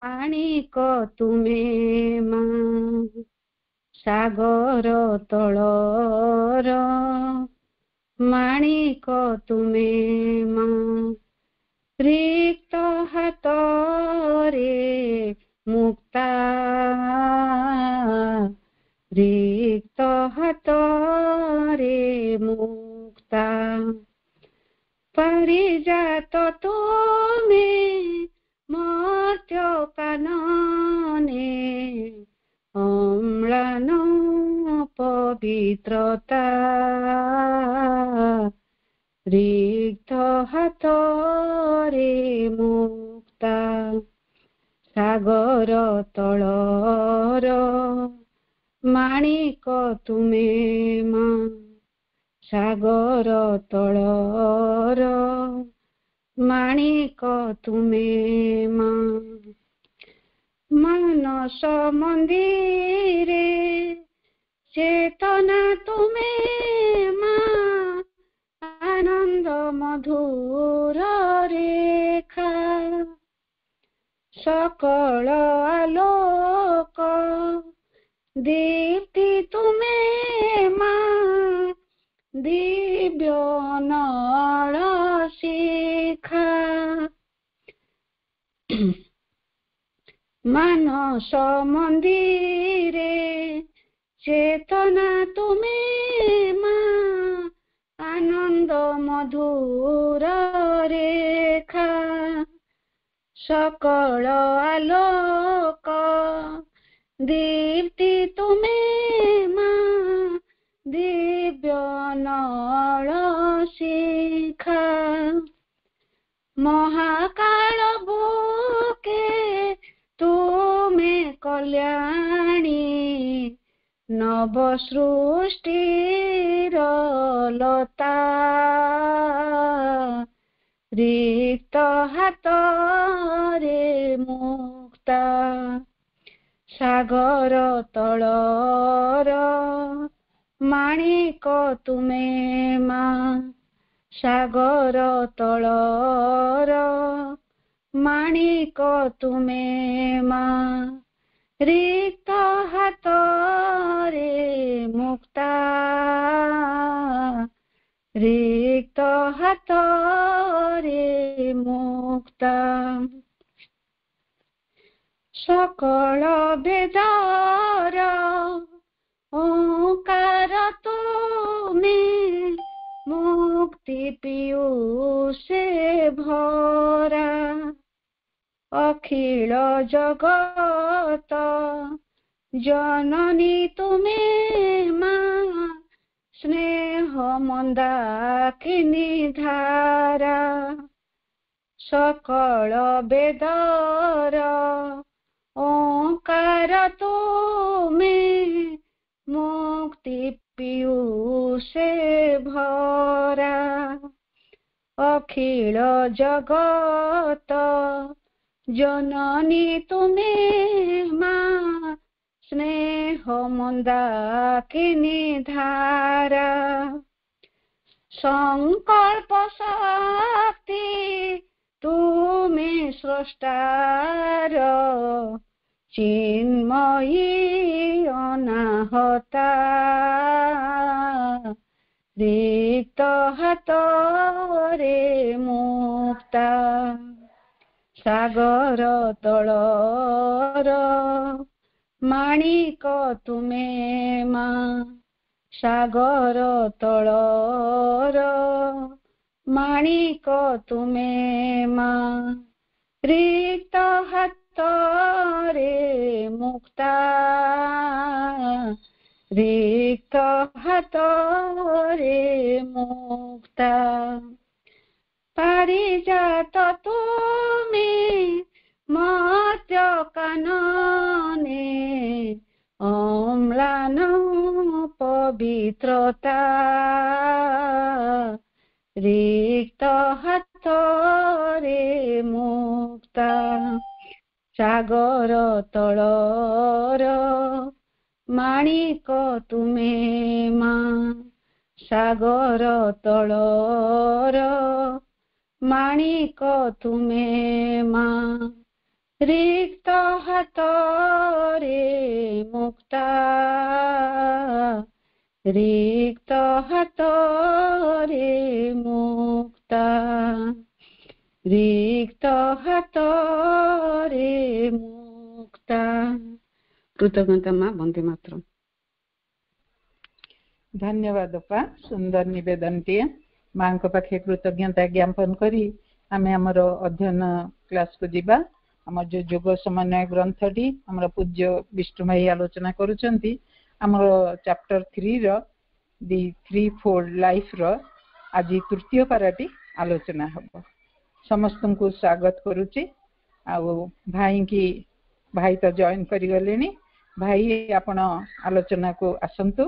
ମାଣିକ ତୁମେ ମା ସାଗର ତଳର ମାଣିକ ତୁମେ ମା ରିକ୍ତ ହାତରେ ମୁକ୍ତା ରିକ୍ତ ହାତରେ ମୁକ୍ତା परिजात तुमे मर्त्य कानने अम्लान पवित्रता रिक्त हातरे मुक्ता सागर तलर माणिक तुमे मा सागर तलर माणिक तुमे मा मानस मंदिरे चेतना तुमे मा आनंद मधुर रेखा सकल आलोक दीप्ति तुमे मा दिव्य नळ शिखा मानस मंदिरे चेतना तुमे मा आनंद मधुर रेखा सकल आलोक दीप्ति तुमे मा दिव्य नळ शिखा महाकाल बुके तुमे कल्याणी नव सृष्टिर लता रिक्त हातरे मुक्ता सागर तलर माणिक तुमे मा सागर तलर माणिक तुमे मा रिक्त हातरे मुक्ता रिक्त हातरे मुक्ता सकल वेदर ओंकार तुमे मुक्ति पीयूषे भरा अखिल जगत जननी तुमे मा स्नेह मंदाकिनी धारा सकल वेदर ओंकार तुमे मुक्ति पीयूषे भरा अखिल जगत जननी तुमे मा स्नेह मंदाकिनी धारा संकल्प शक्ति तुमे स्रष्टार चिन्मयी अनाहता रिक्त हातरे मुक्ता सागर तलर माणिक तुमे मा सागर तलर माणिक तुमे मा रिक्त हातरे मुक्ता रिक्त हातरे मुक्ता पारिजात तुमे मर्त्य कानने अम्लान पवित्रता रिक्त हातरे मुक्ता सागर तलर माणिक तुमे मा सागर तलर माणिक तुमे मा रिक्त हातरे मुक्ता रिक्त हातरे मुक्ता रिक्त हातरे मुक्ता। कृतज्ञता माँ। वंदे मातरम। धन्यवाद अपा। सुंदर निवेदन टे माँ को पाखे कृतज्ञता ज्ञापन करी आमे हमर अध्ययन क्लास को जीवा। हमर जो जोग समन्वय ग्रंथ टी हमर पूज्य विष्णु भाई आलोचना करूछंती हमर चैप्टर 3 रो दी थ्री फोल्ड लाइफ रो आज तृतीय पाराटी आलोचना हबो। समस्त को स्वागत करूची। आ भाई की भाई तो जॉइन करी गलेनी। भाई आपण आलोचना को आसंतु।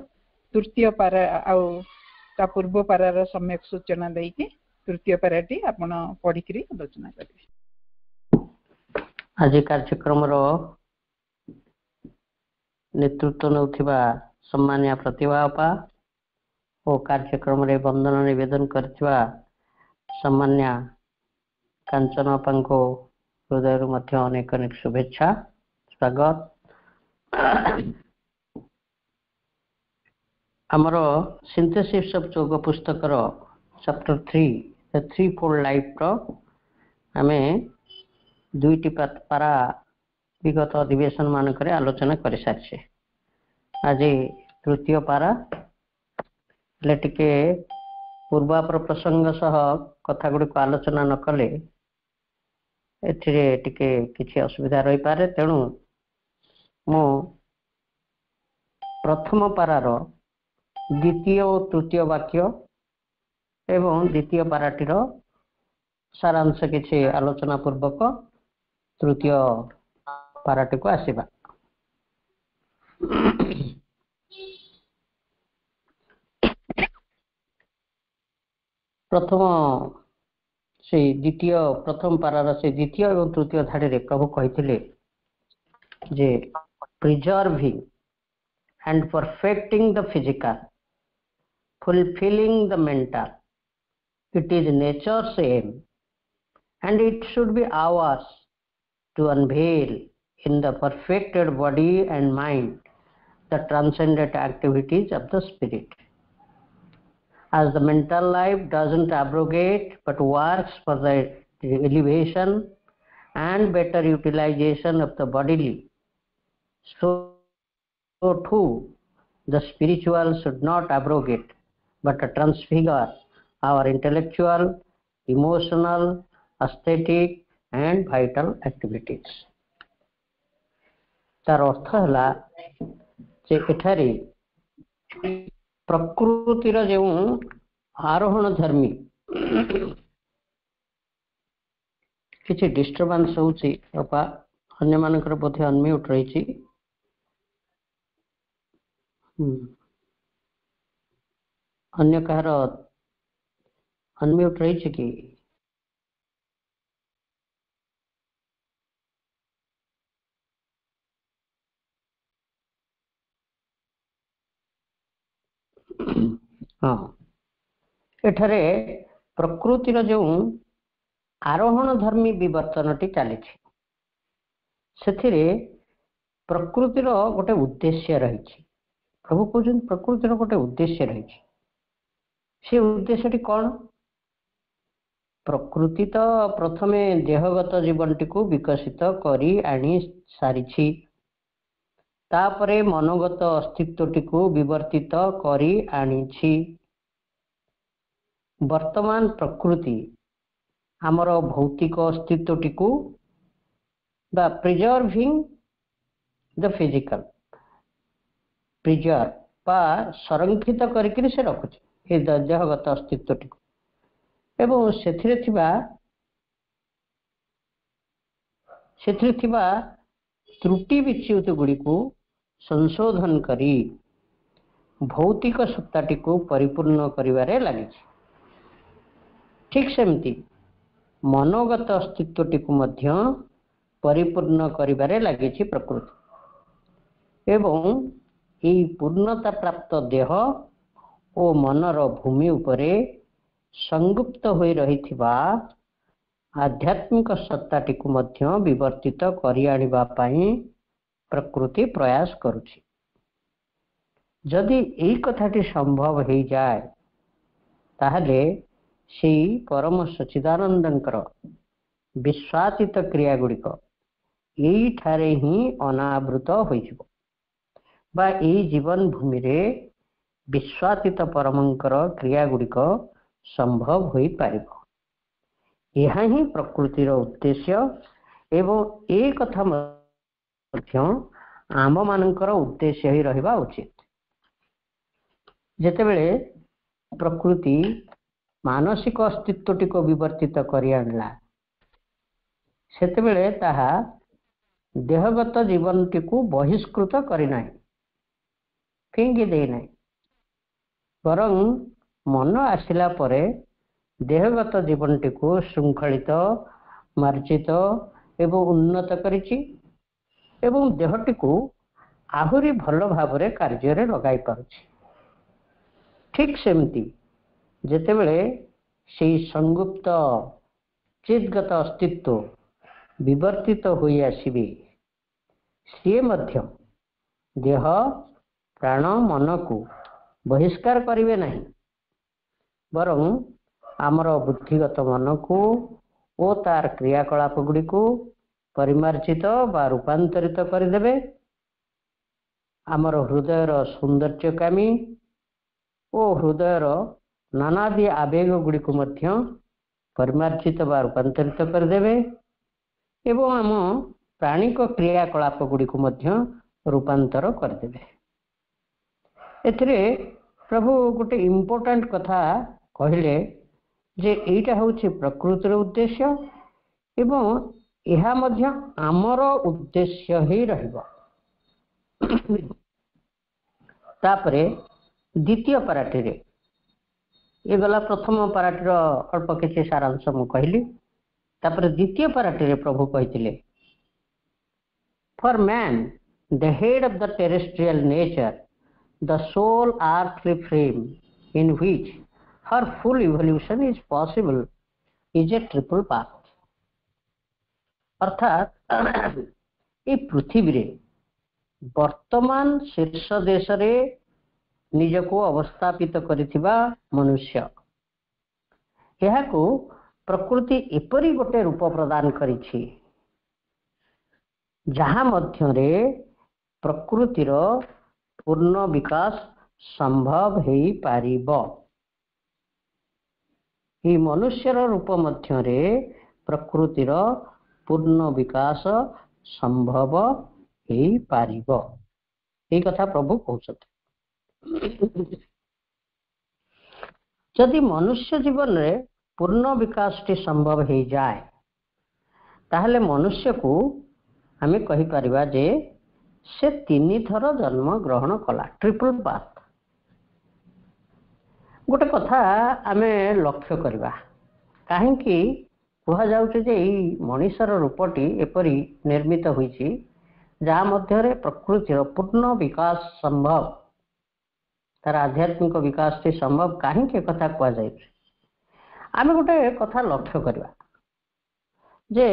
तृतीय पारा आ पूर्व पारार सम्यक सूचना देकी तृतीय पाराटी आपण पढ़ी आलोचना करेंगे। आज कार्यक्रम नेतृत्व नौथिबा सम्मानिया प्रतिभा अपा और कार्यक्रम रे वंदन निवेदन करथिबा सम्मानिया कांचन अपा को हृदय मध्य अनेक अनेक शुभेच्छा स्वागत। आमर सिंथेसिस ऑफ योग पुस्तक चैप्टर 3 थ्री फोल्ड लाइफ रो आमे दुईटी पारा विगत अधिवेशन मानक आलोचना कर सारी। आज तृतीय पारा टिके पूर्वापर प्रसंग सह कथा गुड़ी को आलोचना न कले टिके किसी असुविधा रही पारे। तेणु मु प्रथम पारार द्वितीय और तृतीय वाक्य एवं द्वितीय पाराटीर सारांश किसी आलोचना पूर्वक तृतीय पाराटी को आसीबा। प्रथम से द्वितीय प्रथम पारार से द्वितीय और तृतीय धाड़ी रे प्रभु कहिथिले जे preserving and perfecting the physical, fulfilling the mental, it is nature's aim and it should be ours to unveil in the perfected body and mind the transcendent activities of the spirit. As the mental life doesn't abrogate but works for the elevation and better utilization of the bodily, so too the spiritual should not abrogate but transfigure our intellectual, emotional, aesthetic and vital activities. तार अर्थ है जे एठारे प्रकृतिर जो आरोहण धर्मी किसी disturbance होउची अपा अन्य मानकर बोधे अनम्यूट रही। अन्य कहार अनम्यूट रही कि हाँ एठारे प्रकृतिर जो आरोहण धर्मी विवर्तनटी चली से प्रकृतिर गोटे उद्देश्य रही। प्रभु कहते प्रकृतिर गोटे उद्देश्य रही। से उद्देश्यटी कौन? प्रकृति तो प्रथमे देहगत जीवनटी को विकसित करी आनी सारी तापरे मनोगत अस्तित्वटी को विवर्तित करी आनी। वर्तमान प्रकृति आमर भौतिक अस्तित्वटी को प्रिजर्विंग द फिजिकल प्रिजर्व बा संरक्षित करके से रखुचे देहगत अस्तित्वटी को एवं से त्रुटि विच्युत गुड़ी को संशोधन करी भौतिक सत्ताटी को परिपूर्ण करिवारे लगी। ठीक सेमती मनोगत अस्तित्वटी को मध्य परिपूर्ण करिवारे लगी प्रकृति एवं यही पूर्णता प्राप्त देह और मनर भूमि उपरे संगुप्त हो रही आध्यात्मिक सत्ताटी को मध्य विवर्तित करि आनिबा पई प्रकृति प्रयास करुछि। जदि एई कथाटी संभव हो जाए ताहले सेई परम सच्चिदानंदंकर विश्वासित क्रिया गुड़िक एई ठारे ही अनावृत होइजिबो बा एई जीवन भूमि रे विश्वासित परमंकर क्रिया गुड़िक संभव होई पारिबो। यह ही प्रकृतिर उद्देश्य एवं ए कथा मध्य आम मानकर उद्देश्य ही रहिबा उचित। जेतेबेले प्रकृति मानसिक अस्तित्वटी को विवर्तित करि आनला सेतेबेले ताहा देहगत जीवनटी को बहिष्कृत करि नाही, फिंगी दे नाही, बरं मन आसिला परे देहगत जीवनटी को श्रृंखलित मार्जित एवं उन्नत करिछि एवं देहटी को आहुरी भल भावरे कार्य लगाई पारुछि। ठीक सेमती जेतेबेले सेई संगुप्त चिद्गत अस्तित्व विवर्तित होई आसिबे सी मध्य देह प्राण मन को बहिष्कार करिवे नहीं, बरं आमर बुद्धिगत मन को ओ तार क्रियाकलाप गुड़ी को परिमार्जित बा रूपांतरित करदेवे। आमर हृदयर सौंदर्यकामी ओ हृदयर नानादि आवेग गुड़ी को मध्य परिमार्जित बा रूपांतरित करदेवे एवं आम प्राणिक क्रियाकलाप गुड़ी को मध्य रूपांतर करदेवे। एथिरे प्रभु गोटे इम्पोर्टेंट कथा कहले जे एटा होछि प्रकृतिर उद्देश्य एवं यह मध्य आमर उद्देश्य ही रहिबो। तापरे द्वितीय पाराटी रे ये गला प्रथम पाराटीर अल्प किछि सारांश मु कहली। तापरे द्वितीय पाराटी रे प्रभु कहिथिले for man the head of the terrestrial nature the soul earthly frame in which her full evolution is possible is a triple path। अर्थात ये पृथ्वी रे वर्तमान शीर्ष देश रे निज को अवस्थापित करिथिबा मनुष्य यह को प्रकृति एपरी गोटे रूप प्रदान करिछि जहाँ मध्य रे प्रकृतिर पूर्ण विकास संभव हो पारिबो। ये मनुष्यर रूप मध्य रे प्रकृतिर पूर्ण विकास संभव हो पारिबो। ये कथा प्रभु कहउछथि। यदि मनुष्य जीवन रे पूर्ण विकास टी संभव हो जाए ताहले मनुष्य को आमे कहि परिबा जे से 3 थर जन्म ग्रहण कला, ट्रिपल पाथ। गोटे कथा आमे लक्ष्य करवा कहीं कह जाउछे जे मनुष्यर रूपटी एपरी निर्मित होईछि जहाँ मध्य प्रकृतिर पूर्ण विकास संभव, तार आध्यात्मिक विकास टी संभव कहीं कथा कह जाए। आमे गोटे कथा लक्ष्य करवा जे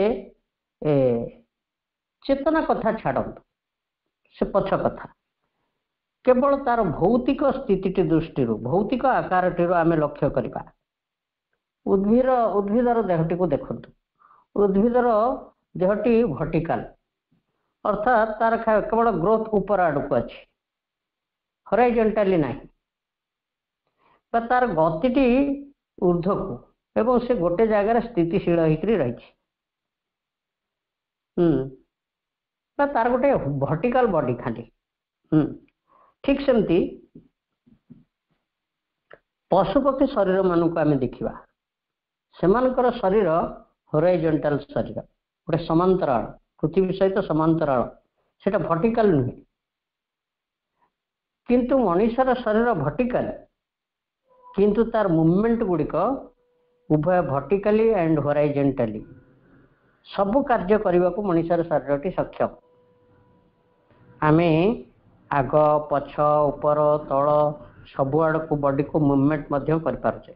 चेतना कथा छाड़ंतु से पछ कथा केवल तार भौतिक स्थिति दृष्टि भौतिक आकार टी आमे लक्ष्य करवा। उद्भिदर देहटी को देखंतु। उद्भिदर देहटी वर्टिकल अर्थात तार केवल ग्रोथ ऊपर आड़क अच्छी, हॉरिजॉन्टली नहीं, तार गतिटी ऊर्ध्व को एवं से गोटे जगार स्थितिशील होकर रही। तार गोटे वर्टिकल बॉडी खाली। ठीक सेमती पशुपक्षी शरीर मानक आम देखा सेमानकर शरीर हॉरिजॉन्टल शरीर गोटे समांतराल पृथ्वी सहित समांतराल सेटा वर्टिकल नुहे, किंतु मनुष्यर शरीर वर्टिकल किंतु तार मूवमेंट गुड़िक उभय वर्टिकली एंड हॉरिजॉन्टली सबु कार्य करने को मनुष्यर शरीर सक्षम। आमे आग पछ ऊपर तल सबु आड़ को बॉडी को मूवमेंट मध्य कर पारुछे।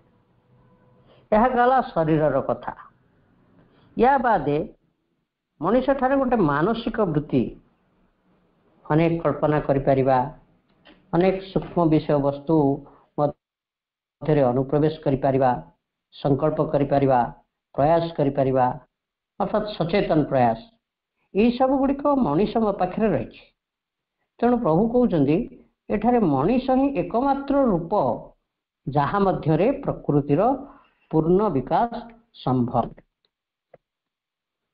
यह गला शरीर कथा। या बादे मनुष्य ठारे गोटे मानसिक वृत्ति अनेक कल्पना करिपरिबा, अनेक सूक्ष्म विषय वस्तु मध्य अनुप्रवेश करिपरिबा, संकल्प करिपरिबा, प्रयास करिपरिबा, अर्थात सचेतन प्रयास, ये सब गुड़िक मनीष पाखे रही। तेणु प्रभु कहते एठारे मनीष ही एकमात्र रूप जहाँ मध्यरे प्रकृतिर पूर्ण विकास संभव।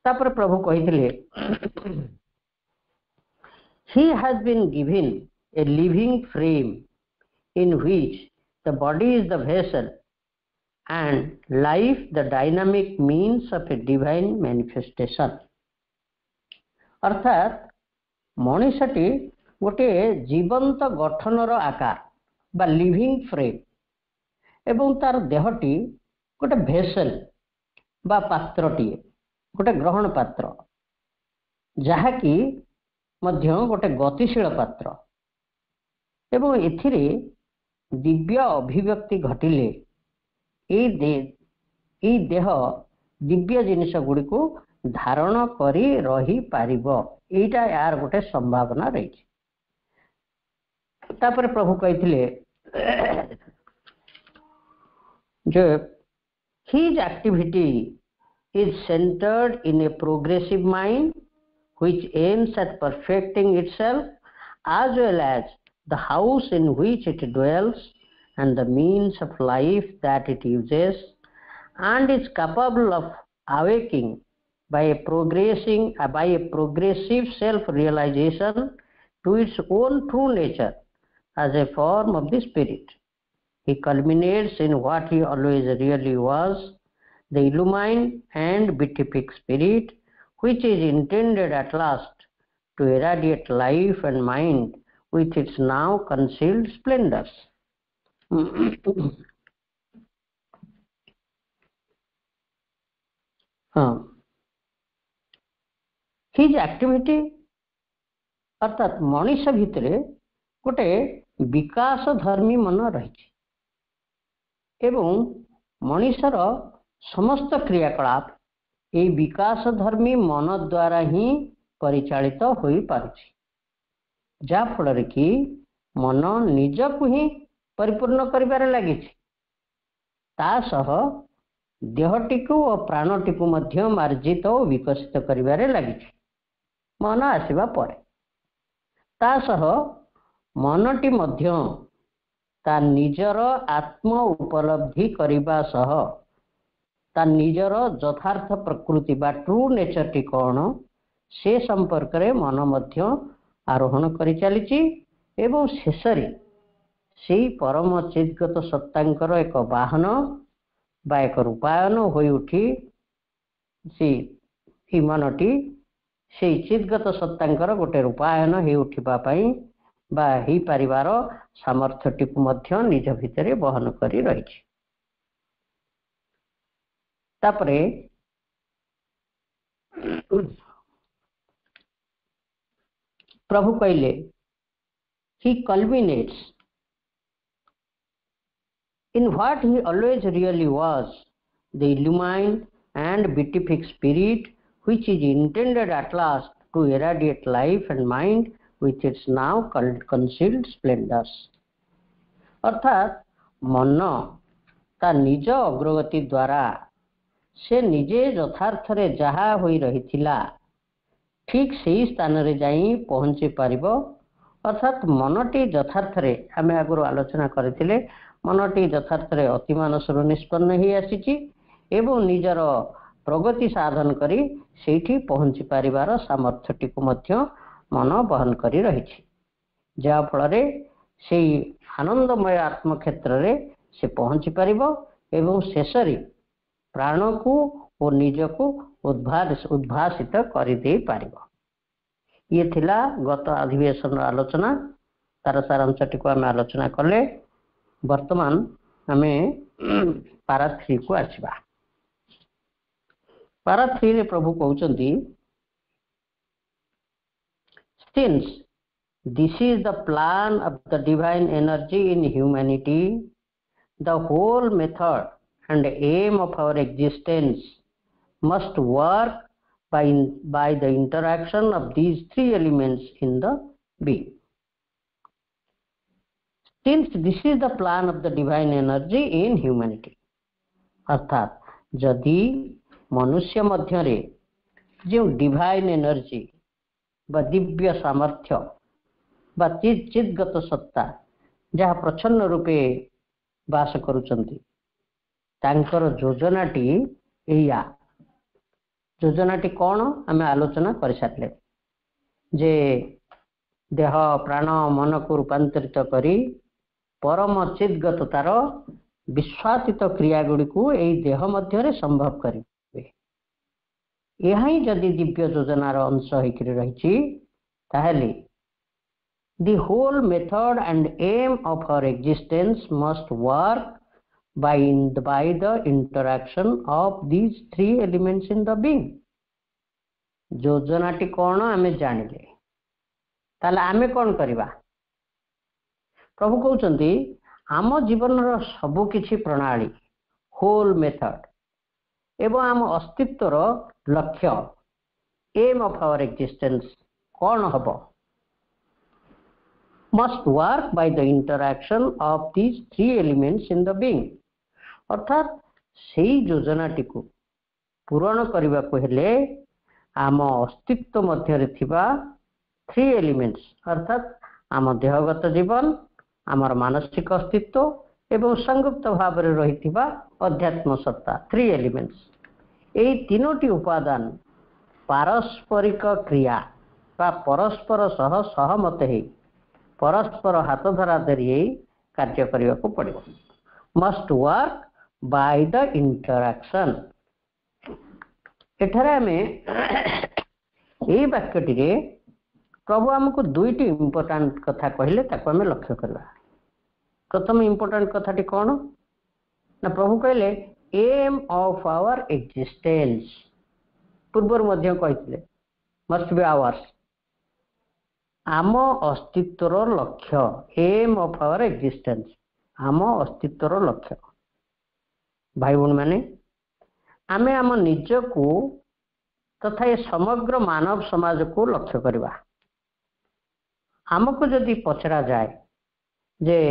तापर प्रभु कही he has been given a living frame in which the body is the vessel and life the dynamic means of a divine manifestation। अर्थात मनीषटी गोटे जीवंत गठनर आकार बा लिविंग फ्रेम एवं तार देहटी गोटे भेसेल बा पात्रटी, गोटे ग्रहण पात्र जहाँकि मध्य गोटे गतिशील पात्र एवं एथिरे दिव्य अभिव्यक्ति घटिले ये देह दिव्य जिनिस गुड़ी को धारण करी रही पारिबो, एटा यार गोटे संभावना रही। तापर प्रभु कहिथिले जो his activity is centered in a progressive mind which aims at perfecting itself as well as the house in which it dwells and the means of life that it uses, and is capable of awaking by a progressive self-realization to its own true nature as a form of the spirit. He culminates in what he always really was, the illumined and beatific spirit, which is intended at last to irradiate life and mind with its now concealed splendors. His activity अर्थात मनीष भितर गोटे विकास धर्मी मन रही एवं मनीषर समस्त क्रियाकलाप ये विकास धर्मी मन द्वारा ही परिचालित हो पारुछि, जा फल कि मन निजकु ही परिपूर्ण करिबारे लागि तासह देहटिकु और प्राणटिकु मध्य मार्जित और विकसित करिबारे लागि मन आसीबा परे तासह मनटी मध्य ता निजर आत्म उपलब्धि करिबा सह ता निजर यथार्थ प्रकृति बा ट्रू नेचर टी कौन से संपर्क रे मन मध्य आरोहण करि चलीछि एवं शेषरे सेही परम चिद्गत सत्तांकर एक वाहन बा एक रूपायन होई उठी से मनटी से चिद्गत सत्तांकर गोटे रूपायन हो उठिबा पई बा ही परिवार सामर्थ्यटी को मध्य निज भितरे बहन करी रही। तापरे प्रभु कहले he culminates in what he always really was, the illumined and beatific spirit which is intended at last to irradiate life and mind with its now concealed splendors। अर्थात मन ता निज अग्रगति द्वारा से निजे यथार्थ रे जहा होई रहिथिला ठीक सही स्थान रे जाई पहुंची पारिबो। अर्थात मनटी यथार्थ रे आमे आगुरु आलोचना करथिले मनटी यथार्थ रे अति मानसर निष्पन्न ही आसीची एवं निजर प्रगति साधन करी सेठी पहुंची पारिबार सामर्थ्यटी को मध्य मन बहन करी रहिछि, जा फल रे सेही आनंदमय आत्म क्षेत्र रे से पहुंची पारिबो एवं शेषरे प्राण को और निज को उद्भासित करि दे पारिबो। ये थिला गत अधिवेशन आलोचना, तार सारांशटी को आम आलोचना कले। वर्तमान आमे पारा 3 को आसीबा। पारा 3 रे प्रभु कहउचंती since this is the plan of the divine energy in humanity, the whole method and aim of our existence must work by the interaction of these three elements in the being. Since this is the plan of the divine energy in humanity, अर्थात जदि मनुष्य मध्यरे जो divine energy बा दिव्य सामर्थ्य बा चिद्गत सत्ता जहाँ प्रच्छन्न रूपे बास करुचंती तांकर योजनाटी एया योजनाटी कौन आम आलोचना कर सारे जे देह प्राण मन को रूपांतरित करी परम चिद्गतार विश्वासित क्रिया गुड़ी को यही देह मध्य संभव करेंगे। यह ही जदि दिव्य योजनार अंश होकर रही ताहले the whole method and aim of our existence must work by the interaction of these three elements in the being. योजनाटी कौन आमे जानिले ताले आमे कौन करिबा। प्रभु कहउचंती आम जीवन सबु किछि प्रणाली होल मेथड एवं आम अस्तित्वर लक्ष्य एम ऑफ आवर एक्जिस्टेंस कौन हबो must work by the interaction of these three elements in the being. अर्थात सेही योजनाटी को पूरण करने को हेले आम अस्तित्व मध्य थिबा थ्री एलिमेंट्स अर्थात आम देहगत जीवन आमर मानसिक अस्तित्व एवं संयुक्त भाव में रही अध्यात्म सत्ता थ्री एलिमेंट्स यही तीनोटी उपादान पारस्परिक क्रिया बा परस्पर सह सहमत है परस्पर हाथ धरा धरी कार्य करने को पड़ो must work by the interaction. एठारे आमे यही वाक्यटी प्रभु आमको दुईटी इम्पोर्टाट कथा कहले ताको आमे लक्ष्य करवा। प्रथम इम्पोर्टाट कथाटी कौन ना प्रभु कहले एम ऑफ आवर एक्जिस्टेंस पूर्वर मध्य कहते मस्ट बी आवर्स आम अस्तित्वर लक्ष्य एम ऑफ आवर एक्जिस्टेंस आम अस्तित्वर लक्ष्य। भाई भूणी माने आमे आम निज को तथा ये समग्र मानव समाज को लक्ष्य करवा। आमको जदि पचरा जाए जे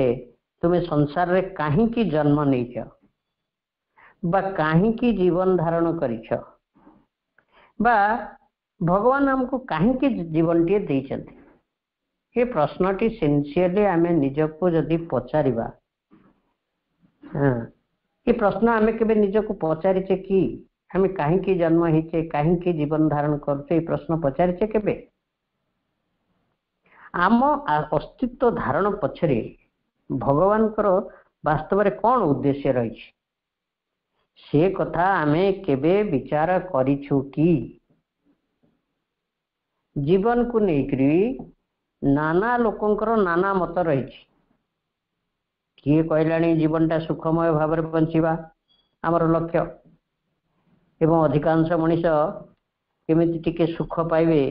तुम्हें संसार रे काहे की जन्म नहीं बा काहे की जीवन धारण करिछ बा भगवान हमको काहे की जीवन टे देइछन्ति ये प्रश्नटी सिंसियरली आमे निजको जदि पचारिबा ये प्रश्न आमे केबे निजको पचारिछे कि आमे काहे की जन्म हिचे काहे की जीवन धारण करछे ये प्रश्न पचारिछे केबे। आम अस्तित्व धारण पछरे भगवान वास्तव में कौन उद्देश्य रही से कथा आमे केबे विचार करिछु कि जीवन को लेकर नाना लोकंकर नाना मत रही किए कहलानी जीवनटा सुखमय भाव में बंचिबा आमर लक्ष्य एवं अधिकांश मनीष केमिति टिके सुख पाइबे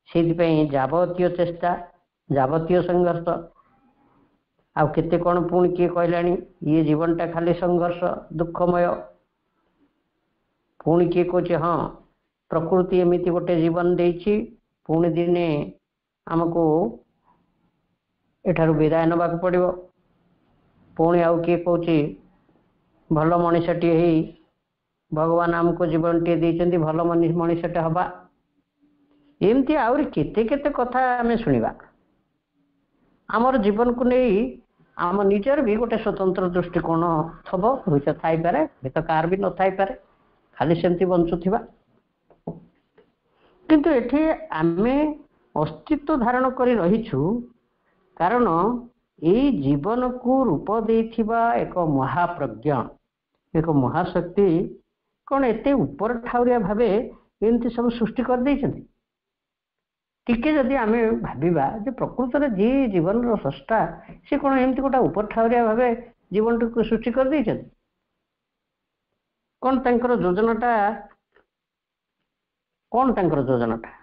से जावतीय चेष्टा जावतीय संघर्ष आउ केते कौन पुणी किए कहलानी ये जीवनटा खाली संघर्ष दुखमय पुणी किए कहे हाँ प्रकृति एमती गोटे जीवन देछि पुणी दिने आमको एठारु विदाय नबाक पड़िबो पुणी आउ किए कहछि भल मनीषटी ही भगवान आमको जीवन टे देइछन्ति भल मनीषटे हबा एमती आउरी केते केते कथा आमे सुनिबा। आमर जीवन को नहीं आम निजर भी गोटे स्वतंत्र दृष्टिकोण थब हुई थाई पारे तो कार भी न थाई पारे खाली सेमती बंचुथिबा किंतु एठी आमे अस्तित्व धारण करी रहिछु कारण ये जीवन को रूप देथिबा एक महाप्रज्ञ एक महाशक्ति कौन एते ऊपर ठाउरिया भावे एमती सब सृष्टि कर देइछन्ति टिके जदि आमे भाबिबा जे प्रकृत रे जी जीवन रो सृष्टा से कोन एमती गोटा ऊपर ठाउरिया भावे जीवन को सृष्टि कर देइछन्ति कौन तांकर योजनाटा कौन तांकर योजनाटा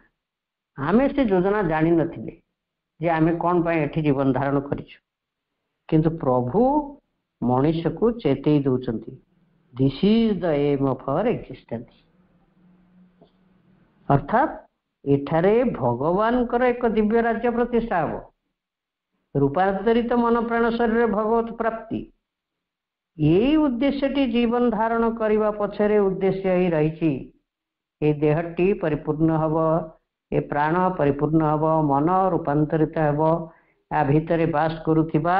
आमे से योजना जानि नथिले जे आमे कौन पाए एठी जीवन धारण करिछु किंतु प्रभु मनुष्य को चेतई दउचन्ति This is the aim of our existence. अर्थात एठारे भगवान एक दिव्य राज्य प्रतिष्ठा हम रूपांतरित मन प्राण शरीर भगवत प्राप्ति यही उद्देश्यटी जीवन धारण करने पछरे उद्देश्य ही रही। ये देहटी परिपूर्ण हम, ये प्राण परिपूर्ण हम, मन रूपांतरित हम, या भितर बास करुवा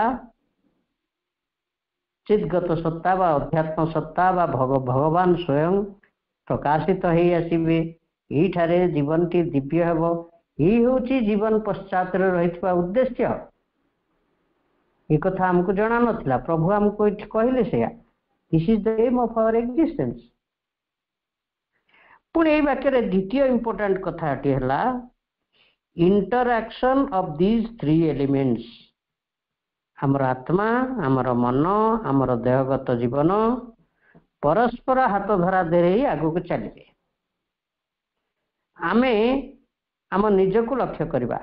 चिद्गत सत्ता व अध्यात्म सत्ता व भगवान स्वयं प्रकाशित हो आसवे। यही जीवन टी दिव्य हम, यही हूँ जीवन पश्चात रही उद्देश्य। ये कथा हमको जना नथिला, प्रभु हमको कहले से this is the aim of our existence. पुणी यही वाक्य द्वितीय इंपोर्टेंट कथाटी है interaction of these three elements. आमर आत्मा, आमर मन, आमर देहगत जीवन परस्पर हाथ धरा धरे आगू को चलिए। आमे आम निज को लक्ष्य करवा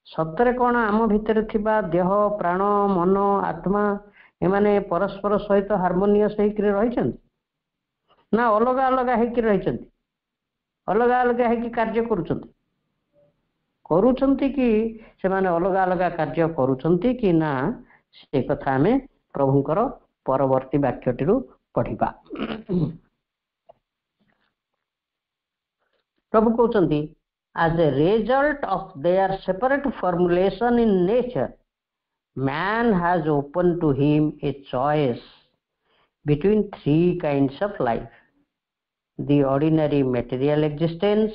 सतरे कौन आम भितर थिबा देह प्राण मन आत्मा एमाने परस्पर सहित हार्मोनियस होकर रही ना अलग अलग होकर रही, अलग अलग होकर कार्य करुछंती कि से माने अलग अलग कार्य करुछंती कि ना से कथा हमें प्रभुंकर परवर्ती वाक्यटी पढ़िबा। प्रभु कहते as a result of their separate formulation in nature, man has opened to him a choice between three kinds of life: the ordinary material existence,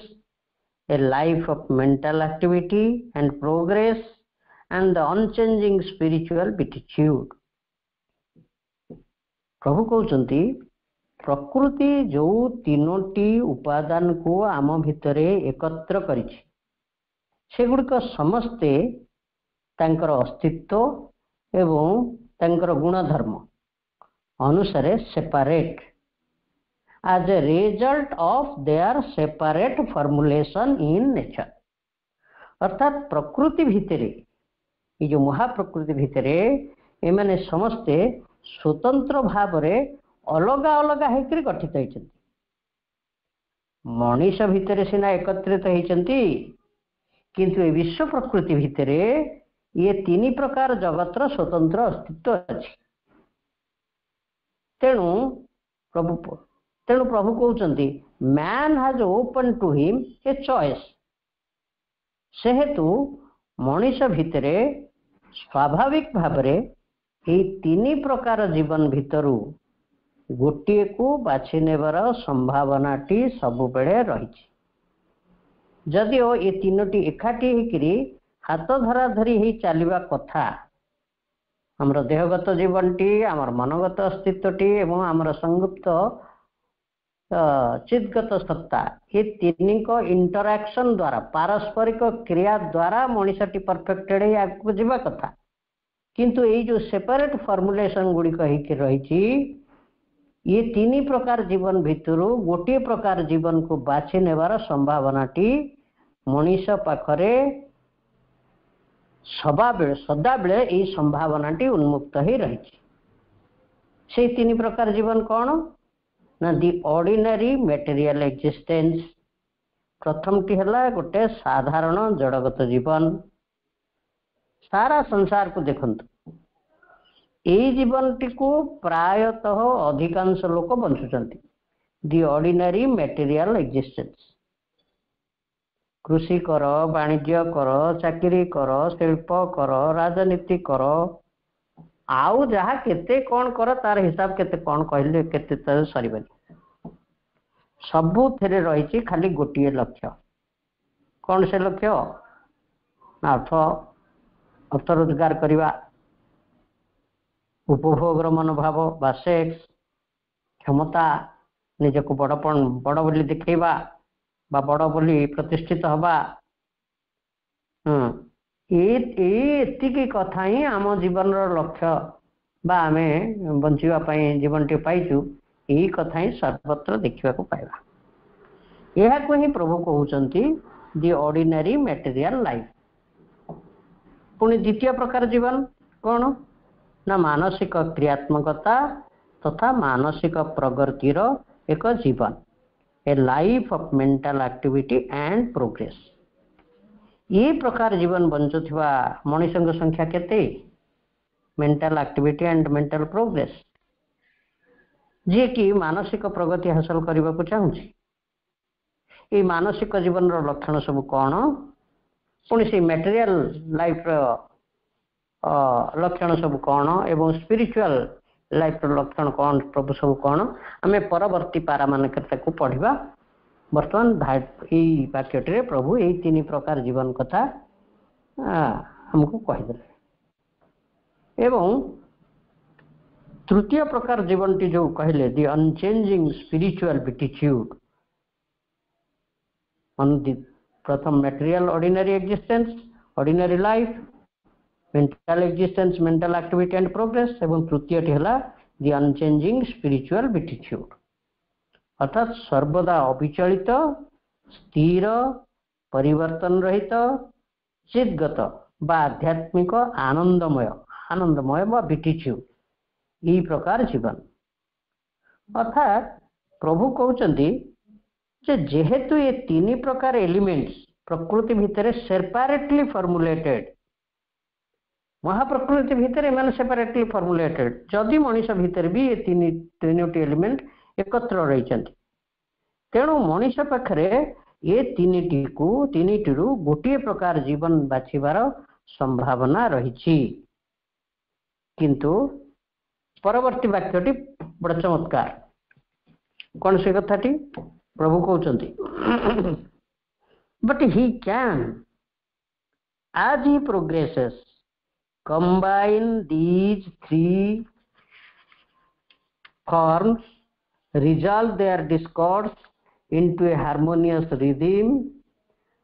a life of mental activity and progress, and the unchanging spiritual beatitude. प्रभु कहते प्रकृति जो तीनोटी उपादान को आम भितरे एकत्र करिछि सेगुड़िक समस्ते तांकर अस्तित्व एवं तांकर गुणधर्म अनुसारे separate as a result of their separate formulation in nature। अर्थात प्रकृति भितरे ये जो महाप्रकृति भितरे ए माने समस्ते स्वतंत्र भाव रे अलग अलग होकर गठित होती। मनीष भितर सीना एकत्रित होती किंतु ए विश्व प्रकृति भितर ये तीन प्रकार जगतर स्वतंत्र अस्तित्व अच्छी। तेणु प्रभु कहते man has open to him a choice. से हेतु मनीष भितर स्वाभाविक भाव ये तीन प्रकार जीवन भितरू गोटे को बाछि नेबार संभावनाटी सबु बेले रही। जदिओ ये तीनोटी एकाठी होकरी हाथ धरा धरी ही चलवा कथा आमर देहगत जीवनटी आमर मनगत अस्तित्वटी एवं आमर संयुक्त चिद्गत सत्ता ये तीन को इंटरैक्शन द्वारा पारस्परिक क्रिया द्वारा मनीषटी परफेक्टेड आगू जावा कथा। किंतु ये जो सेपरेट फॉर्मुलेशन गुड़िक होकर रही ये तीन प्रकार जीवन भितरू गोटे प्रकार जीवन को बाछि नेबार संभावनाटी मनीष पाखरे सदा बेले ये संभावनाटी उन्मुक्त ही रही। से तीन प्रकार जीवन कौन ना दी ऑर्डिनरी मटेरियल एक्जिस्टेंस। प्रथमटी है गोटे साधारण जड़गत जीवन। सारा संसार को देखंतु यही जीवनटी को प्रायतः अधिकांश लोक बंचुचंती दि ऑर्डिनरी मटेरियल एक्जिस्टेंस। कृषि कर, वाणिज्य कर, चाकरी कर, शिल्प कर, राजनीति कर, आउ जहा केते कौन कर तार हिसाब केते कौन कहले केते सरीबनी। सबु थेरे रही खाली गोटे लक्ष्य। कौन से लक्ष्य ना अर्थ रोजगार करवा, उपभोगर मनोभाव बा सेक्स, क्षमता, निजक बड़ बोली देखा बा बड़ बोली प्रतिष्ठित हवा। एतिकी कथा ही आम जीवन लक्ष्य बा आमे बंचापी जीवन टी पाइचु यही कथा ही सर्वत्र देखा पाइबा। यह ही प्रभु कहते दि ऑर्डिनरी मटेरियल लाइफ। पुणी द्वितीय प्रकार जीवन कौन ना मानसिक क्रियात्मकता तथा मानसिक प्रगतिर एक जीवन, a life of mental activity and progress. ये प्रकार जीवन बंचुवा मनीष संख्या केते? Mental activity and mental progress, जी कि मानसिक प्रगति हासिल करने को चाहूँगी। ये मानसिक जीवन लक्षण सब कौन, पुणी से मटेरियल लाइफ लक्षण सब कौन एवं स्पिरिचुअल लाइफ लक्षण कौन प्रभु सब कौन, आम परवर्ती पारा मान पढ़ा। बर्तमान यही वाक्यटे प्रभु यही 3 प्रकार जीवन कथा हमको कहीदेले। एवं तृतीय प्रकार जीवन टी जो कहले दि अनचेंजिंग स्पिरिचुअल बिटिट्यूड ऑन द प्रथम material ordinary existence, ordinary life, mental existence, mental activity and progress, एवं तृतीय टी हला दि अनचेंजिंग स्पिरिचुअल बिटिट्यूड, अर्थात सर्वदा अविचलित, स्थिर, परिवर्तन रहित, चिद्गत बा आध्यात्मिक आनंदमय बा बिटिट्यूड, यही प्रकार जीवन। अर्थात प्रभु कहते जेहेतु ये 3 प्रकार एलिमेंट्स प्रकृति भितर सेपरेटली फॉर्मुलेटेड, महाप्रकृति भितर एम सेपरेटली फॉर्मुलेटेड, जदि मनीष भितर भी ये 3टी एलिमेंट एकत्र रही, तेणु मनीष पाखरे ये 3टी गोटे प्रकार जीवन बाछिबार संभावना रही। किंतु परवर्ती वाक्यटी बड़ चमत्कार, कौन से कथाटी? प्रभु कहते but he can as he progresses combine these 3 forms, resolve their discords into a harmonious rhythm,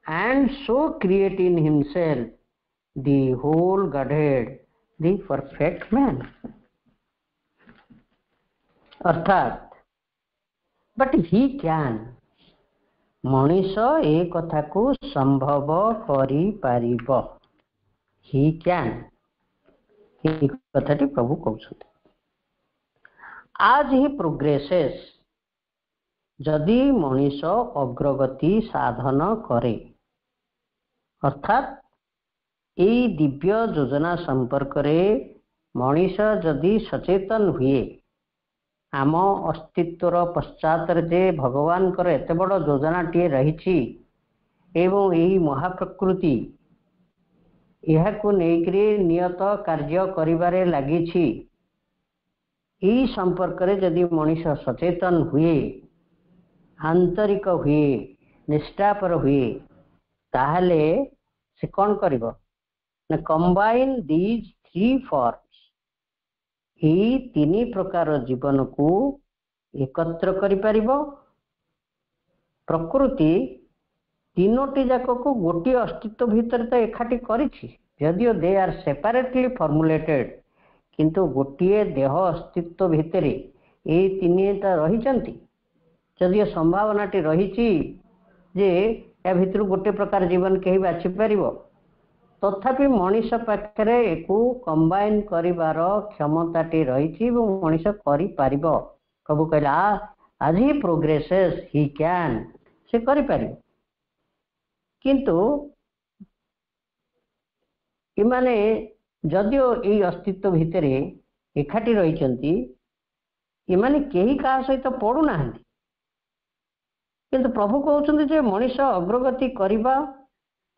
and so create in himself the whole Godhead, the perfect man. अर्थात बट ही कैन, मनीष ए कथा को संभव करि पारिब। ही कैन ये कथाटी प्रभु कहते। आज ही progresses, जदि मनीष अग्रगति साधन करे, अर्थात यही दिव्य योजना संपर्क रे मनीष जदि सचेतन हुए, आम अस्तित्वर पश्चात जे भगवान एत बड़ योजना टी रही एवं यही महाप्रकृति यह को लेकरी नियत कार्य करिबारे लगी, यही संपर्क रे जदि मनीष सचेतन हुए, आंतरिक हुए, निष्ठापर हुए, ताहले से कौन करिबो ना कंबाइन दीज 3 फॉर्म्स, यही 3 प्रकार जीवन को एकत्र करि परिबो। प्रकृति 3टी जाक को गोटे अस्तित्व भीतर तो एकाठी करिछि, यदिओ दे आर सेपरेटली फॉर्मुलेटेड, किंतु गोटे देह अस्तित्व भितर ये 3टा रही, जदिओ संभावनाटी रही जे या भितर गोटे प्रकार जीवन कहीं बाछि परिबो, तथापि मनीष पाखरे एको कंबाइन करिवार क्षमताटी रही, मनीष करि पारिबो। प्रभु कहला आज ही प्रोग्रेसेस ही कैन, से करि पारिबो। किंतु इमाने जदिओ ये अस्तित्व भितर एकाठी रही, इमाने केही का सहित पड़ू ना, किंतु प्रभु कहते जे मनीष अग्रगति करिबा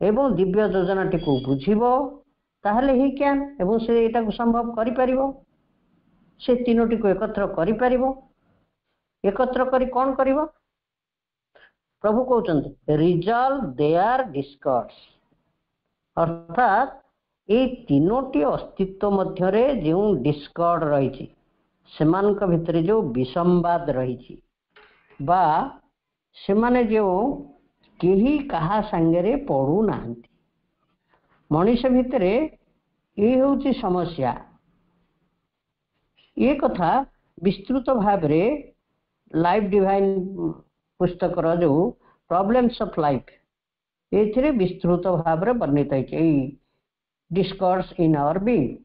एवं दिव्य योजना टी को बुझिबो, ताहले ही कैन एवं से एटा को संभव करि परिबो। से 3टी को एकत्र करि परिबो। एकत्र करी कौन करिबो? प्रभु कहते रिजॉल्व देयर डिस्कॉर्ड्स, अर्थात ये 3टी अस्तित्व मध्यरे जो डिस्कॉर्ड रही, सेमानक भितरे जो विसंवाद रही, बा सेमाने जो केही कहा संगरे पड़ू ना, मनीष भितर ये हूँ समस्या। ये कथा विस्तृत भाव रे लाइफ डिवाइन पुस्तक जो प्रॉब्लम्स ऑफ लाइफ ये विस्तृत भाव रे वर्णित है डिस्कॉर्ड्स इन आवर बीइंग।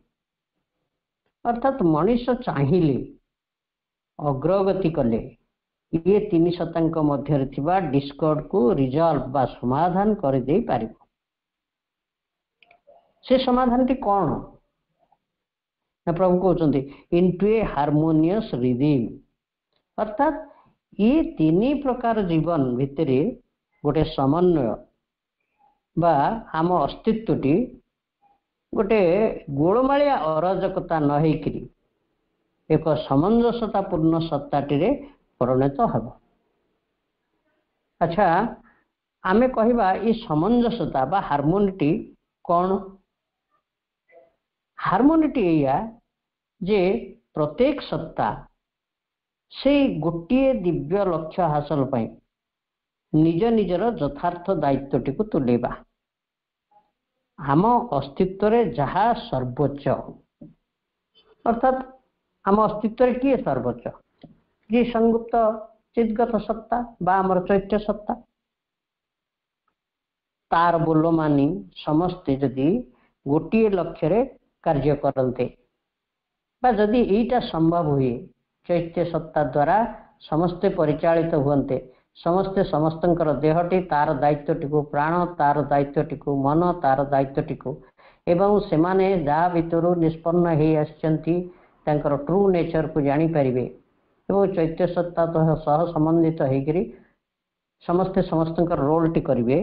अर्थात मनीष चाहिए अग्रगति कले ये तीन सत्तांक मध्य थिबा डिस्कॉर्ड को रिजॉल्व बा समाधान कर दे पारिबो। से समाधान टी कौन ना प्रभु कहते इनटू ए हार्मोनियस रिदम, अर्थात ये तीन प्रकार जीवन भितर गोटे समन्वय बा आम अस्तित्वटी गोटे गोलमालिया अराजकता न होकरी एक सामंजस्यतापूर्ण सत्ताटी परिणत हम। अच्छा आमे कहवा ये सामंजस्यता बा हार्मोनिटी कौन? हार्मोनिटी या जे प्रत्येक सत्ता से गोटे दिव्य लक्ष्य हासिल पाई निज निजर यथार्थ दायित्वटी को तुलेबा। आम अस्तित्व रे जहा सर्वोच्च, अर्थात आम अस्तित्व किए सर्वोच्च? जी संगुप्त चिद्गत सत्ता बा आमर चैत्य सत्ता, तार बोल मानी समस्ते जदि गोटे लक्ष्य रे कार्य करते बा जदि एटा संभव हुए, चैत्य सत्ता द्वारा समस्ते परिचालित हुए, समस्ते समस्तंकर देहटी तार दायित्वटी को, प्राण तार दायित्वटी को, मन तार दायित्वटी को, एवं सेमाने जहाँ भितर निष्पन्न हो आसचंती तांकर ट्रू नेचर को जानी पारिबे एवं चैत्य सत्ता तो सह संबंधित होकरी समस्ते समस्तंकर रोल टी करिवे।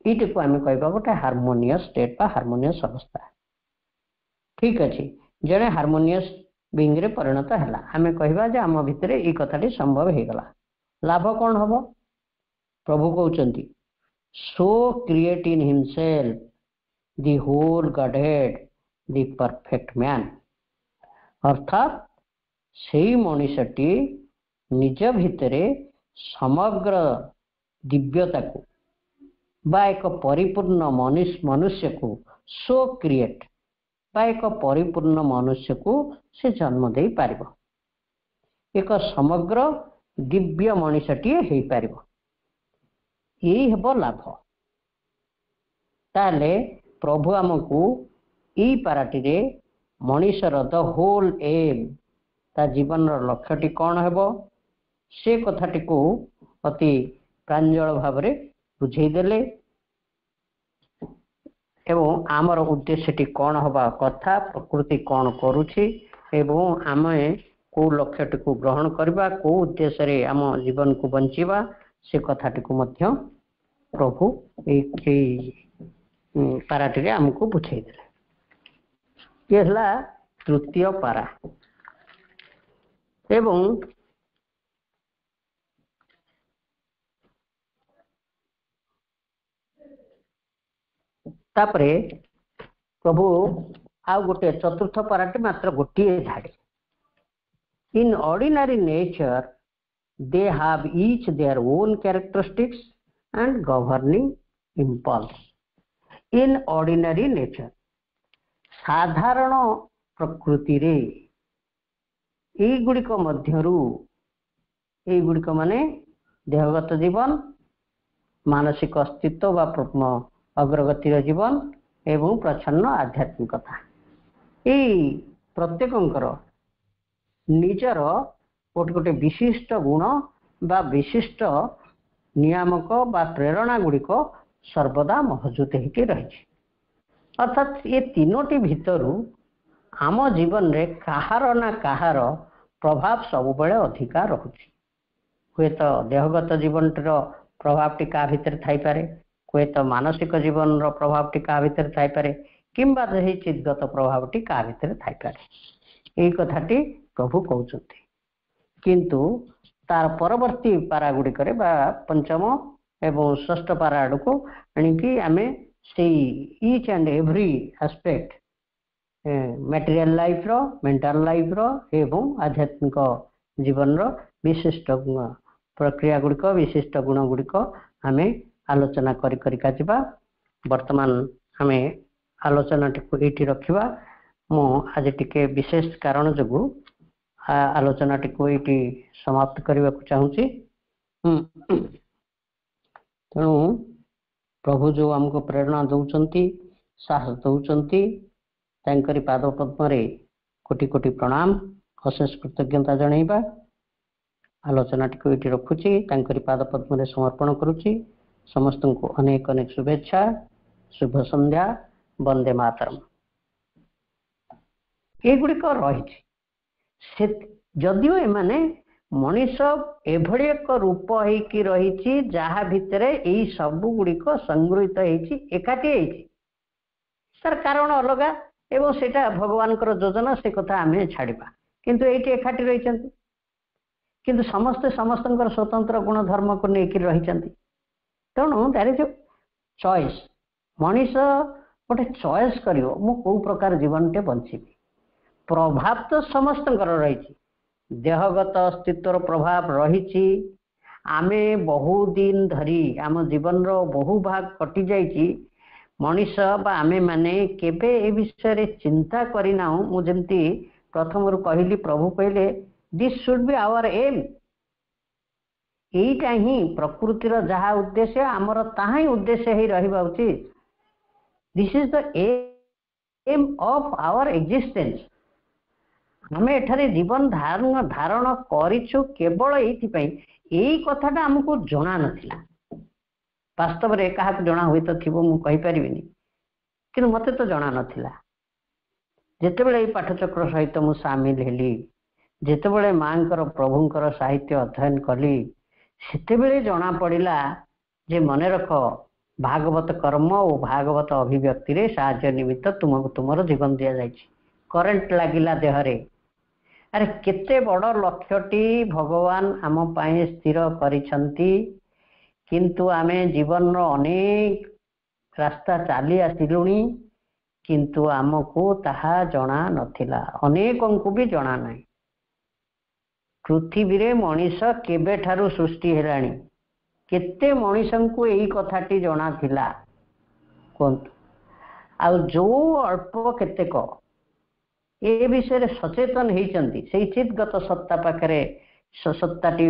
ये को आम कहबा गोटे हार्मोनियस स्टेट बा हार्मोनियस अवस्था। ठीक अच्छे, जड़े हार्मोनियस बीइंग रे परिणत है आम कहबा जे आम भितर ये कथाटी संभव हो गला। लाभ कौन हम? प्रभु कहते so create in himself the whole godhead the perfect man, अर्थात से मनुष्यटी निज भितरे समग्र दिव्यता को बा एक परिपूर्ण मनुष्य को सो क्रिएट बा एक परिपूर्ण मनुष्य को से जन्म दे पारिबो, एक समग्र दिव्य मनुष्यटीए हो पार। यही हम लाभ। ताले प्रभु आमको यही पाराटी मनुष्यर द होल एम ता जीवन लक्ष्यटी कौन हेब से कथाटी को अति प्रांजल भाव बुझेदेले एवं आमर उद्देश्यटी कौन हवा कथा प्रकृति कौन करुछि एवं आमे को लक्ष्यटी को ग्रहण करबा, को उद्देश्य रे आम जीवन को बंचिबा से कथाटी को मध्य प्रभु पाराटी रे हमको बुझाई देले। ये हला तृतीय पारा। एवं तापरे प्रभु आ गोटे चतुर्थ पाराटी मात्र गोटे झाड़े। In ordinary nature, they have each their own characteristics and governing impulse. In ordinary nature, साधारण प्रकृति रे ए गुड़िक मध्यरु ए गुड़िक माने देहगत जीवन, मानसिक अस्तित्व व अग्रगतिर जीवन एवं प्रच्छन्न आध्यात्मिकता, ए प्रत्येकंकर निजर गोटे गोटे विशिष्ट गुण बा विशिष्ट नियामक बा प्रेरणा गुड़िक सर्वदा मौजूद होकर रही। अर्थात ये तीनोटी भितरु आम जीवन रे कहार ना कहार प्रभाव सब बेले अधिकार रहुछि। हुए तो देहगत जीवन प्रभावटी क्या भितर थाई पारे, हुए तो मानसिक जीवन रो प्रभावटी क्या भितर थाई पारे, किंबा चिद्गत प्रभावटी क्या भितर थाई पारे। यही कथाटी प्रभु कहते। किंतु तार परवर्ती पारा गुड़िक पंचम एवं षष्ठ पारा आड़ को आणिकी आमे से each and every aspect material life रो, मेंटल लाइफ रो एवं आध्यात्मिक जीवन रो विशिष्ट प्रक्रिया गुड़िक विशिष्ट गुण गुड़िक आमे आलोचना करिका जिबा। वर्तमान आमे आलोचना टी रखिबा। मु आज टिके विशेष कारण जोगु आलोचना टी समाप्त करने को चाहूँगी। तेणु प्रभु जो हमको प्रेरणा दौरान साहस दौरान पाद पद्म कोटि कोटि प्रणाम ଅଶେଷ କୃତଜ୍ଞତା ଜଣାଇବା। ଆଲୋଚନାଟିକୁ ଏଠି ରଖୁଛି, ତାଙ୍କରି ପାଦ ପଦ୍ମରେ ସମର୍ପଣ କରୁଛି। ସମସ୍ତଙ୍କୁ ଅନେକ ଅନେକ ଶୁଭେଚ୍ଛା, ଶୁଭ ସନ୍ଧ୍ୟା, ବନ୍ଦେ ମାତରମ୍। ଏଗୁଡ଼ିକ ରହିଛି, ଯଦିଓ ଏମାନେ ମଣିଷ ଏଭଳି ଏକ ରୂପ ହେଇକି ରହିଛି ଯାହା ଭିତରେ ଏଇ ସବୁ ଗୁଡ଼ିକ ସଂଗୃହୀତ ହେଇଛି, ଏକାଠି ହେଇଛି। ତାର କାରଣ ଅଲଗା ଏବଂ ସେଇଟା ଭଗବାନଙ୍କର ଯୋଜନା, ସେ କଥା ଆମେ ଛାଡ଼ିବା। କିନ୍ତୁ ଏଇଠି ଏକାଠି ରହିଛନ୍ତି, କିନ୍ତୁ ସମସ୍ତେ ସମସ୍ତଙ୍କର ସ୍ୱତନ୍ତ୍ର ଗୁଣ ଧର୍ମକୁ ନେଇକି ରହିଛନ୍ତି। ତେଣୁ ଦ୍ୟାଟ୍ ଇଜ୍ ଏ ଚଏସ୍। ମଣିଷ ଗୋଟେ ଚଏସ୍ କରିବ, ମୁଁ କୋଉ ପ୍ରକାର ଜୀବନଟେ ବଞ୍ଚିବି। ପ୍ରଭାବ ତ ସମସ୍ତଙ୍କର ରହିଛି, ଦେହଗତ ଅସ୍ତିତ୍ୱର ପ୍ରଭାବ ରହିଛି। ଆମେ ବହୁ ଦିନ ଧରି ଆମ ଜୀବନର ବହୁ ଭାଗ କଟି ଯାଇଛି, ମଣିଷ ବା ଆମେମାନେ କେବେ ଏ ବିଷୟରେ ଚିନ୍ତା କରିନାହୁଁ। ମୁଁ ଯେମିତି ପ୍ରଥମରୁ କହିଲି, ପ୍ରଭୁ କହିଲେ this should be our aim. ଏଇଟା ହିଁ ପ୍ରକୃତିର ଯାହା ଉଦ୍ଦେଶ୍ୟ, ଆମର ତାହା ହିଁ ଉଦ୍ଦେଶ୍ୟ ହେଇ ରହିବା ଉଚିତ। This is the M of hour existence. ଆମେ ଏଠାରେ ଜୀବନ ଧାରଣ କରିଛୁ କେବଳ ଏଇଥିପାଇଁ। ଏଇ କଥାଟା ଆମକୁ ଜଣା ନଥିଲା। ବାସ୍ତବରେ କାହାକୁ ଜଣା ହୁଏତ ଥିବ, ମୁଁ କହିପାରିବିନି, କିନ୍ତୁ ମୋତେ ତ ଜଣା ନଥିଲା। ଯେତେବେଳେ ଏଇ ପାଠଚକ୍ର ସହିତ ମୁଁ ସାମିଲ ହେଲି, ଯେତେବେଳେ ମାଙ୍କର ପ୍ରଭୁଙ୍କର ସାହିତ୍ୟ ଅଧ୍ୟୟନ କଲି, ସେତେବେଳେ ଜଣା ପଡ଼ିଲା ଯେ ମନେ ରଖ, ଭାଗବତ କର୍ମ ଓ ଭାଗବତ ଅଭିବ୍ୟକ୍ତିରେ ସାହାଯ୍ୟ ନିମିତ୍ତ ତୁମକୁ ତୁମର ଜୀବନ ଦିଆଯାଇଛି। କରେଣ୍ଟ ଲାଗିଲା ଦେହରେ। ଆରେ କେତେ ବଡ଼ ଲକ୍ଷ୍ୟଟି ଭଗବାନ ଆମ ପାଇଁ ସ୍ଥିର କରିଛନ୍ତି, କିନ୍ତୁ ଆମେ ଜୀବନର ଅନେକ ରାସ୍ତା ଚାଲି ଆସିଲୁଣି, କିନ୍ତୁ ଆମକୁ ତାହା ଜଣା ନଥିଲା। ଅନେକଙ୍କୁ ବି ଜଣା ନାହିଁ। ପୃଥିବୀରେ ମଣିଷ କେବେଠାରୁ ସୃଷ୍ଟି ହେଲାଣି, କେତେ ମଣିଷଙ୍କୁ ଏଇ କଥାଟି ଜଣା ଥିଲା କୁହନ୍ତୁ? ଆଉ ଯୋଉ ଅଳ୍ପ କେତେକ ଏ ବିଷୟରେ ସଚେତନ ହେଇଛନ୍ତି, ସେଇ ଚିତ୍ଗତ ସତ୍ତା ପାଖରେ, ସତ୍ତାଟି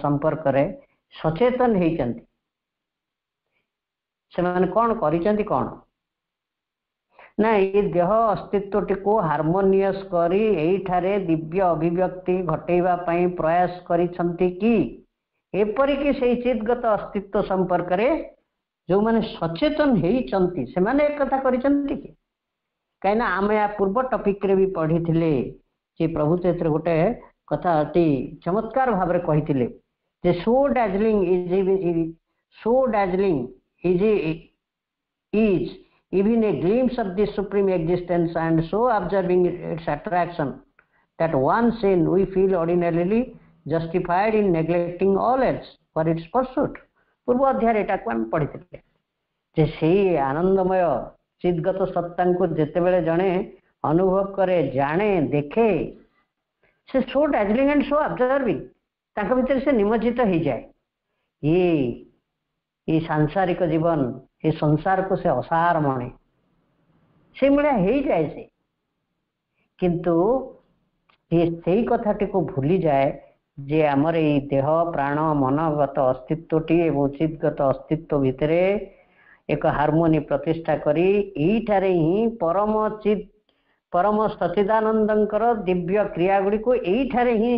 ସମ୍ପର୍କରେ ସଚେତନ ହେଇଛନ୍ତି, ସେମାନେ କ'ଣ କରିଛନ୍ତି? କ'ଣ ନା, ଏଇ ଦେହ ଅସ୍ତିତ୍ୱଟିକୁ ହାରମୋନିୟସ୍ କରି ଏଇଠାରେ ଦିବ୍ୟ ଅଭିବ୍ୟକ୍ତି ଘଟେଇବା ପାଇଁ ପ୍ରୟାସ କରିଛନ୍ତି କି? ଏପରିକି ସେଇ ଚିତ୍ଗତ ଅସ୍ତିତ୍ୱ ସମ୍ପର୍କରେ ଯେଉଁମାନେ ସଚେତନ ହେଇଛନ୍ତି, ସେମାନେ ଏକଥା କରିଛନ୍ତି କି? କାହିଁକିନା ଆମେ ୟା ପୂର୍ବ ଟପିକରେ ବି ପଢ଼ିଥିଲେ ଯେ ପ୍ରଭୁ ସେଥିରେ ଗୋଟେ କଥା ଅତି ଚମତ୍କାର ଭାବରେ କହିଥିଲେ ଯେ show ଡାଜଲିଂ is even a glimpse of the supreme existence, and so observing its attraction that one sin we feel ordinarily justified in neglecting all else for its pursuit. ପୂର୍ବ ଅଧ୍ୟାୟରେ ଏଟାକୁ ଆମେ ପଢ଼ିଥିଲେ ଯେ ସେଇ ଆନନ୍ଦମୟ ଚିଦ୍ଗତ ସତ୍ତାଙ୍କୁ ଯେତେବେଳେ ଜଣେ ଅନୁଭବ କରେ, ଜାଣେ, ଦେଖେ, ସେ ସୋ ଡାଜଲିଂ ଆଣ୍ଡ ସୋ ଅବଜର୍ଭିଂ, ତାଙ୍କ ଭିତରେ ସେ ନିମଜ୍ଜିତ ହେଇଯାଏ। ଏ ସାଂସାରିକ ଜୀବନ, ଏ ସଂସାରକୁ ସେ ଅସାର ମଣେ, ସେଇଭଳିଆ ହେଇଯାଏ ସେ। କିନ୍ତୁ ସେଇ କଥାଟିକୁ ଭୁଲିଯାଏ ଯେ ଆମର ଏଇ ଦେହ, ପ୍ରାଣ, ମନଗତ ଅସ୍ତିତ୍ୱଟି ଏବଂ ଚିତ୍ଗତ ଅସ୍ତିତ୍ୱ ଭିତରେ ଏକ ହାରମୋନି ପ୍ରତିଷ୍ଠା କରି ଏଇଠାରେ ହିଁ ପରମ ସଚିଦାନନ୍ଦଙ୍କର ଦିବ୍ୟ କ୍ରିୟା ଗୁଡ଼ିକୁ ଏଇଠାରେ ହିଁ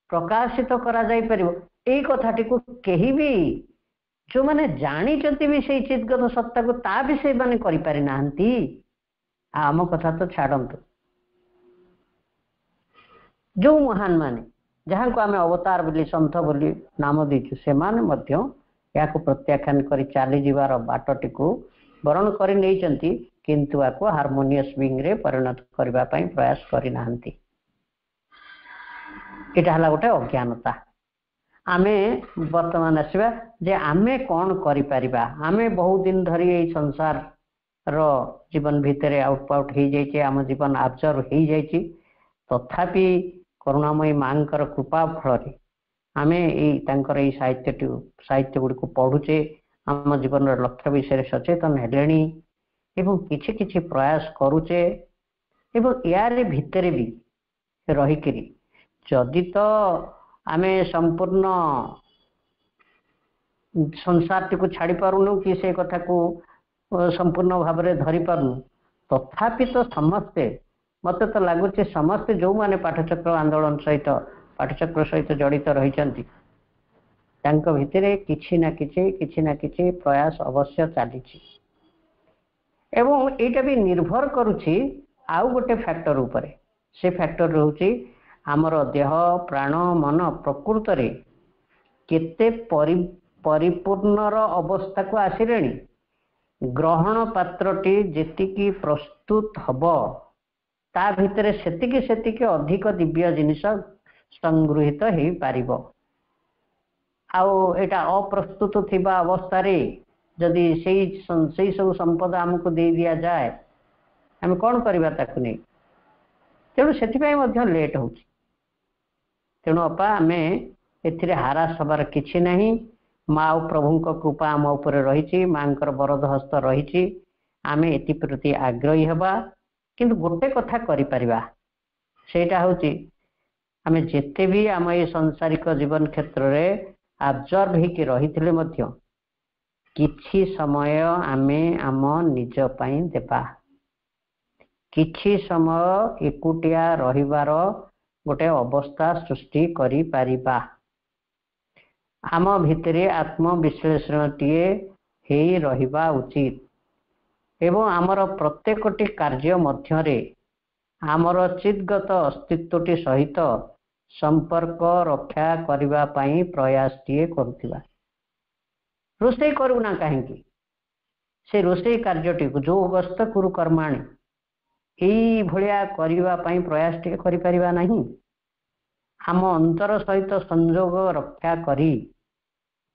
ପ୍ରକାଶିତ କରାଯାଇପାରିବ। ଏଇ କଥାଟିକୁ କେହି ବି, ଯେଉଁମାନେ ଜାଣିଛନ୍ତି ବି ସେଇ ଚିତ୍ଗତ ସତ୍ତାକୁ, ତା ବି ସେମାନେ କରିପାରି ନାହାନ୍ତି। ଆମ କଥା ତ ଛାଡ଼ନ୍ତୁ। ଯେଉଁ ମହାନ ମାନେ, ଯାହାଙ୍କୁ ଆମେ ଅବତାର ବୋଲି, ସନ୍ଥ ବୋଲି ନାମ ଦେଇଛୁ, ସେମାନେ ମଧ୍ୟ ଏହାକୁ ପ୍ରତ୍ୟାଖ୍ୟାନ କରି ଚାଲିଯିବାର ବାଟଟିକୁ ବରଣ କରି ନେଇଛନ୍ତି, କିନ୍ତୁ ଏହାକୁ ହାରମୋନିୟସ୍ ବିଙ୍ଗରେ ପରିଣତ କରିବା ପାଇଁ ପ୍ରୟାସ କରିନାହାନ୍ତି। ଏଇଟା ହେଲା ଗୋଟେ ଅଜ୍ଞାନତା। ଆମେ ବର୍ତ୍ତମାନ ଆସିବା ଯେ ଆମେ କ'ଣ କରିପାରିବା। ଆମେ ବହୁ ଦିନ ଧରି ଏଇ ସଂସାରର ଜୀବନ ଭିତରେ ଆଉଟପାଉଟ ହେଇଯାଇଛି, ଆମ ଜୀବନ ଆବଜର୍ଭ ହେଇଯାଇଛି। ତଥାପି କରୁଣାମୟୀ ମାଙ୍କର କୃପା ଫଳରେ ଆମେ ତାଙ୍କର ଏଇ ସାହିତ୍ୟ ଗୁଡ଼ିକୁ ପଢ଼ୁଛେ, ଆମ ଜୀବନର ଲକ୍ଷ୍ୟ ବିଷୟରେ ସଚେତନ ହେଲେଣି ଏବଂ କିଛି କିଛି ପ୍ରୟାସ କରୁଛେ। ଏବଂ ୟାରି ଭିତରେ ବି ରହିକିରି ଯଦି ତ ଆମେ ସମ୍ପୂର୍ଣ୍ଣ ସଂସାରଟିକୁ ଛାଡ଼ି ପାରୁନୁ କି ସେ କଥାକୁ ସମ୍ପୂର୍ଣ୍ଣ ଭାବରେ ଧରି ପାରୁନୁ, ତଥାପି ତ ସମସ୍ତେ मत तो लगुच समस्ते जो माने पाठचक्र आंदोलन सहित पाठचक्र सहित जड़ित रही भितर किछि ना किछि प्रयास अवश्य चली एवं एटा भी निर्भर करुछि आउ गोटे फैक्टर ऊपर से फैक्टर रहउछि आमर देह प्राण मन प्रकृत रे केते परिपूर्णर अवस्था को आसिलेनी ग्रहण पात्रटी जेतिकी प्रस्तुत हब ता भितर सेतिकी अधिक दिव्य जिनिस संगृहित हो पारिबो आउ एटा अप्रस्तुत थिबा अवस्था रे जदि से सब संपद आमको दे दिया जाए आम कौन करवा ताकू नहीं तेणु से लेट हो तेणु अपा आम ए हारास हबार किछि नहीं माँ और प्रभु कृपा आम उपर रही माँ बरद हस्त रही आम एति प्रति आग्रही हवा किंतु गोटे कथा करि परिबा सेटा होची आम जेते भी आम ये सांसारिक जीवन क्षेत्र रे ऑब्जर्व होकर रही मध्य किछि समय आमे आम निज पई देबा किछि समय एकुटिया रहिबार गोटे अवस्था सृष्टि करि परिबा आम भितरे आत्मविश्लेषण टीए हेई रहिबा उचित एवं आमर प्रत्येकटी कार्य मध्यरे आमर चितगत अस्तित्वटी सहित संपर्क रक्षा करिबा पई प्रयास टीए करुथिबा रोषे करूना कहीं से रोषे कार्यटी जो गस्त कुरु कर्माणी यही भलिया करिबा पई प्रयास टीए करि परिबा नहीं आम अंतर सहित संयोग रक्षा करी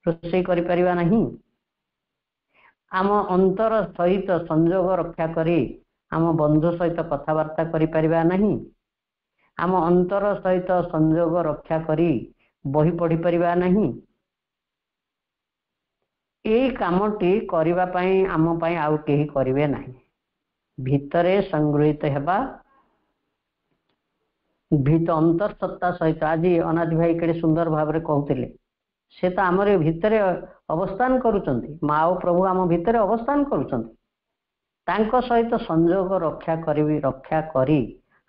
रोषे करि परिबा नहीं आम अंतर सहित संयोग रक्षा करी आम बंधु सहित कथबार्ता करि परिबा नहीं आम अंतर सहित संयोग रक्षा करी बही पढ़ी परिबा नहीं यही कामटी करिबा पई आम पई आउ केही करिवे नहीं भितरे संग्रहित हेबा भीत अंतरसत्ता सहित आज अनाज भाई केड़े सुंदर भाव रे कहउतिले से तो आमर भितरे अवस्थान करुचंती माँ और प्रभु आम भितरे अवस्थान करुचंती तांको सहित संयोग रक्षा करी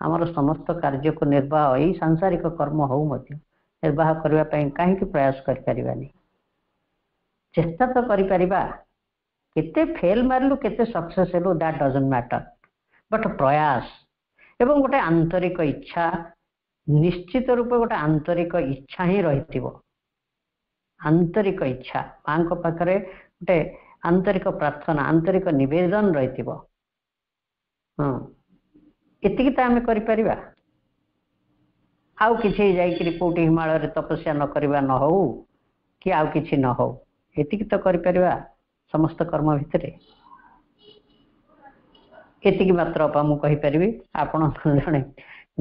आमर समस्त कार्य को निर्वाह यही सांसारिक कर्म हो निर्वाह करबा पई काहे कि प्रयास करि परिबानी चेष्टा तो करि परिबा केते फेल मारलु केते success हेलु that doesn't matter but प्रयास एवं गोटे आंतरिक इच्छा निश्चित रूप गोटे आंतरिक इच्छा ही रहिथिबो आंतरिक इच्छा मां को पाखरे गोटे आंतरिक प्रार्थना आंतरिक निवेदन रहिथिबो हां एतिकी तो आम करिपरिबा आउ किछि जाइकरी कोटी हिमालय रे तपस्या न करिबा न हो कि आउ किछि न हो एतिकी तो करिपरिबा समस्त कर्म भितरे एतिकी मात्र अपा मु कहि परिबी आपण जणे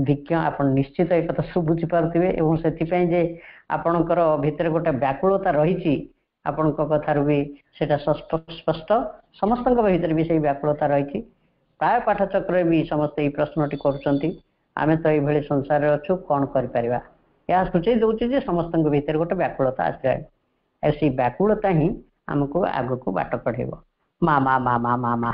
विज्ञ आपण निश्चित एक कथा सब बुझी पारुथिबे एवं सेति जे आपणकर भितरे गोटे व्याकुलता रहिछि आपणक कथार भी सेटा स्पष्ट समस्त भितर भी से व्याकुलता रही प्राय पाठचक्र भी समस्त ये प्रश्नटी करुँच आम तो ये संसार अच्छु कौन कर सूचई दौर समस्त भीतर गोटे व्याकुलता आसलानी ऐसी व्याकुलता ही आमको आग को बाट कढ़ेब मा मा मा मा मा मा